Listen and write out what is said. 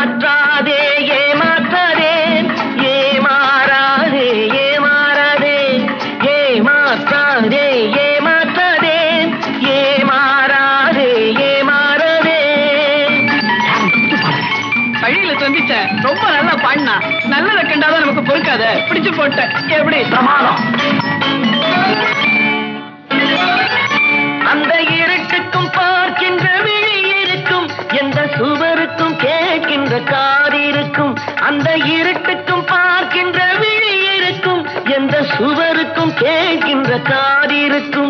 ஏமாற்றாதே ஏமாற்றாதே ஏமாறாதே ஏமாறாதே ஏமாற்றாதே ஏமாற்றாதே ஏமாறாதே ஏமாறாதே. வழியில சந்திச்ச ரொம்ப நல்லா பாடினா. நல்லத கண்டாதான் நமக்கு பொறுக்காத. பிடிச்சு போட்ட எப்படி பிரமாதம். அந்த இருட்டுக்கும் பார்க்கின்ற விழி இருக்கும், எந்த சுவருக்கும் கேட்கின்ற காது இருக்கும். அந்த இருட்டுக்கும் பார்க்கின்ற விழி இருக்கும், எந்த சுவருக்கும் கேட்கின்ற காது இருக்கும்.